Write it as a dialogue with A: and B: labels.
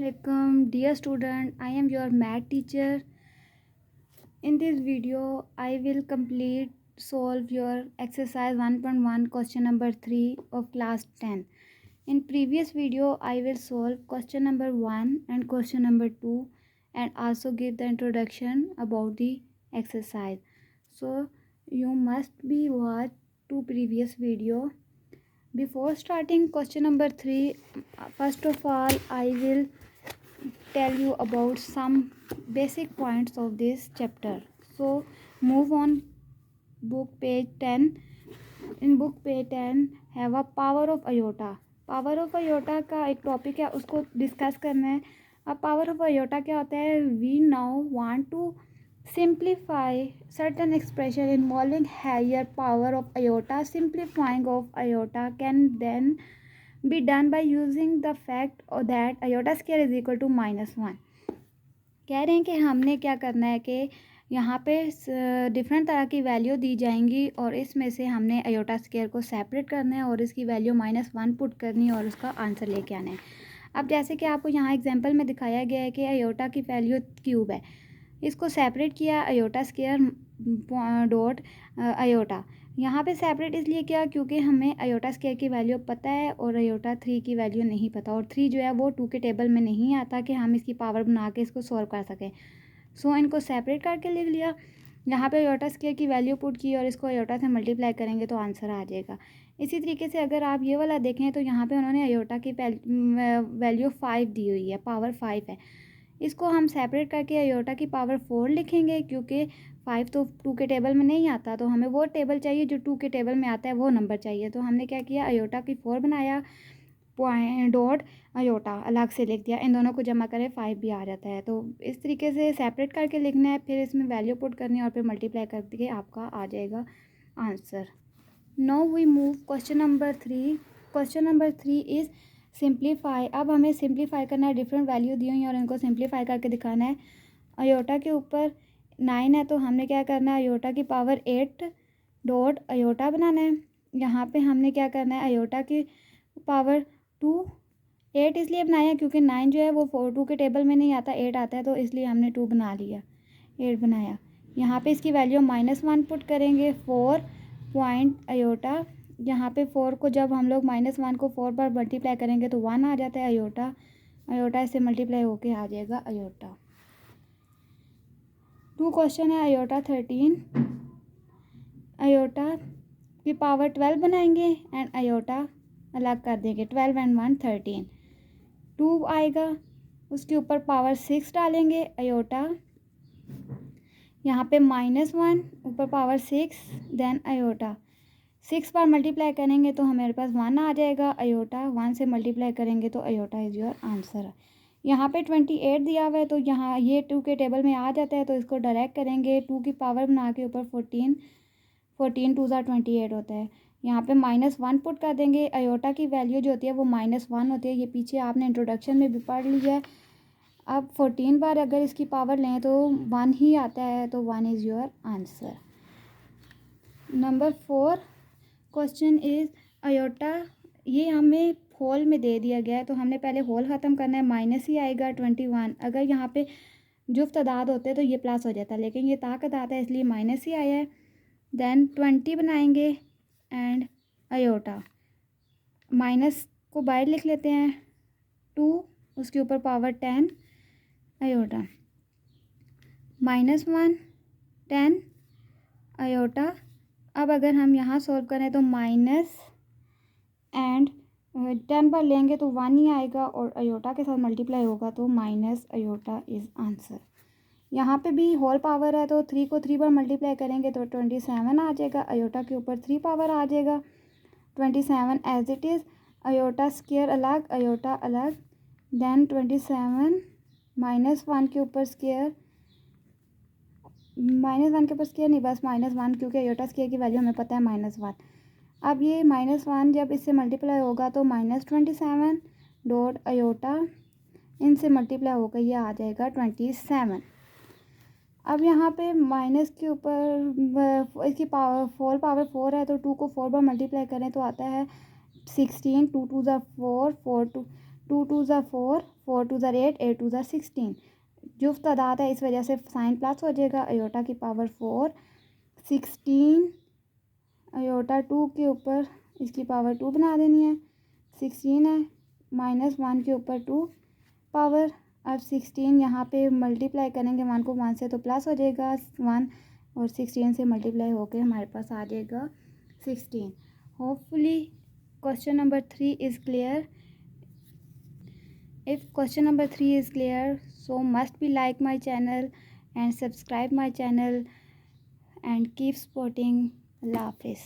A: Assalamualaikum, dear student. I am your math teacher. In this video, I will solve your exercise 1.1 question number 3 of class 10. In previous video, I will solve question number 1 and question number 2 and also give the introduction about the exercise. So you must be watch two previous video. Before starting question number 3, first of all, I will tell you about some basic points of this chapter. So move on book page 10. In book page 10 have a power of iota. Power of iota का एक topic है, उसको discuss करना है. अब power of iota क्या होता है? We now want to simplify certain expression involving higher power of iota. Simplifying of iota can then be done by using the fact that iota square is equal to -1. कह रहे हैं कि हमने क्या करना है कि यहाँ पे डिफरेंट तरह की वैल्यू दी जाएंगी और इसमें से हमने आयोटा स्क्वायर को सेपरेट करना है और इसकी वैल्यू -1 पुट करनी है और उसका आंसर लेके आना है. अब जैसे कि आपको यहाँ एग्जांपल में दिखाया गया है कि आयोटा की वैल्यू क्यूब है, इसको सेपरेट किया आयोटा स्क्वायर डॉट आयोटा. यहाँ पे सेपरेट इसलिए किया क्योंकि हमें आयोटा स्क्वायर की वैल्यू पता है और आयोटा 3 की वैल्यू नहीं पता, और 3 जो है वो 2 के टेबल में नहीं आता कि हम इसकी पावर बना के इसको सॉल्व कर सकें. सो इनको सेपरेट करके लिख लिया. यहाँ पे आयोटा स्क्वायर की वैल्यू पुट की और इसको आयोटा से मल्टीप्लाई करेंगे तो आंसर आ जाएगा. इसी तरीके से अगर आप ये वाला देखें तो यहाँ पे उन्होंने आयोटा की वैल्यू 5 दी हुई है, पावर 5 है. इसको हम सेपरेट करके आयोटा की पावर 4 लिखेंगे क्योंकि 5 तो 2 के टेबल में नहीं आता, तो हमें वो टेबल चाहिए जो 2 के टेबल में आता है, वो नंबर चाहिए. तो हमने क्या किया, आयोटा की 4 बनाया, पॉइंट डॉट आयोटा अलग से लिख दिया. इन दोनों को जमा करें 5 भी आ जाता है. तो इस तरीके से सेपरेट करके लिखना है, फिर इसमें वैल्यू पुट करनी है और फिर मल्टीप्लाई करके आपका आ जाएगा answer. Now we move question number 3. Question number 3 is simplify. अब हमें सिंप्लीफाई करना है, डिफरेंट वैल्यू दी हुई है और इनको सिंप्लीफाई करके दिखाना है. आयोटा के ऊपर 9 है तो हमने क्या करना है, आयोटा की पावर 8 डॉट आयोटा बनाना है. यहाँ पे हमने क्या करना है, आयोटा की पावर 2 8 इसलिए बनाया क्योंकि 9 जो है वो 2 के टेबल में नहीं आता, 8 आता है, तो इसलिए हमने 2 बना लिया, 8 बनाया. यहाँ पे इसकी वैल्यू -1 पुट करेंगे. 4 पॉइंट आयोटा. यहाँ पे 4 को जब हम लोग -1 को 4 पर मल्टीप्लाई करेंगे तो 1 आ जाता है आयोटा. आयोटा इससे मल्टीप्लाई होके आ जाएगा आयोटा. 2 क्वेश्चन है आयोटा 13. आयोटा की पावर 12 बनाएंगे एंड आयोटा अलग कर देंगे. 12 एंड 1 13. 2 आएगा, उसके ऊपर पावर 6 डालेंगे आयोटा. यहाँ पे -1 ऊपर पावर 6 देन आयोटा. 6 बार मल्टीप्लाई करेंगे तो हमारे पास 1 आ जाएगा आयोटा. 1 से मल्टीप्लाई करेंगे तो आयोटा इज़ योर आंसर. यहाँ पे 28 दिया हुआ है तो यहाँ ये 2 के टेबल में आ जाता है, तो इसको डायरेक्ट करेंगे. 2 की पावर बना के ऊपर 14 2 ज़ा 28 होता है. यहाँ पे -1 पुट कर देंगे. आयोटा की वैल्यू जो होती है वो -1 होती है, ये पीछे आपने इंट्रोडक्शन में भी पढ़ लिया है. अब 14 बार अगर इसकी पावर लें तो 1 ही आता है, तो 1 is your answer. Number 4 question is iota. ये हमें होल में दे दिया गया है तो हमने पहले होल ख़त्म करना है. माइनस ही आएगा 21. अगर यहाँ पे जुफ्त तादाद होते तो ये प्लस हो जाता, लेकिन ये ताकत आता है इसलिए माइनस ही आया है. देन 20 बनाएंगे एंड आयोटा. माइनस को बाहर लिख लेते हैं. 2 उसके ऊपर पावर 10 आयोटा. -1 10 आयोटा. अब अगर हम यहाँ सॉल्व करें तो माइनस एंड 10 बार लेंगे तो 1 ही आएगा और आयोटा के साथ मल्टीप्लाई होगा तो माइनस आयोटा इज़ आंसर. यहाँ पे भी होल पावर है तो 3 को 3 बार मल्टीप्लाई करेंगे तो 27 आ जाएगा. आयोटा के ऊपर 3 पावर आ जाएगा. 27 as it is. Iota square अलग, आयोटा अलग. देन 27 -1 के ऊपर स्क्वायर, -1 के ऊपर स्क्वायर नहीं, बस -1 क्योंकि आयोटा स्क्वायर की वैल्यू हमें पता है -1. अब ये -1 जब इससे मल्टीप्लाई होगा तो -27 डॉट आयोटा इनसे मल्टीप्लाई होकर ये आ जाएगा 27. अब यहाँ पे माइनस के ऊपर इसकी पावर 4 है तो 2 को 4 बार मल्टीप्लाई करें तो आता है 16. 2 2 ज़ा 4 4 2 2 2 ज़ा 4 4 टू ज़र 8, 8 टू ज़र 16। जुफ्त तादाद है, इस वजह से साइन प्लस हो जाएगा। अयोटा की पावर 4, 16 अयोटा 2 के ऊपर इसकी पावर 2 बना देनी है। 16 है, -1 के ऊपर 2 पावर। अब 16 यहाँ पे मल्टीप्लाई करेंगे 1 को 1 से तो प्लस हो जाएगा 1, और 16 से मल्टीप्लाई होके हमारे पास आ जाएगा 16। Hopefully question number 3 is clear. If question number 3 is clear, so must be like my channel and subscribe my channel and keep supporting. Allah Hafiz.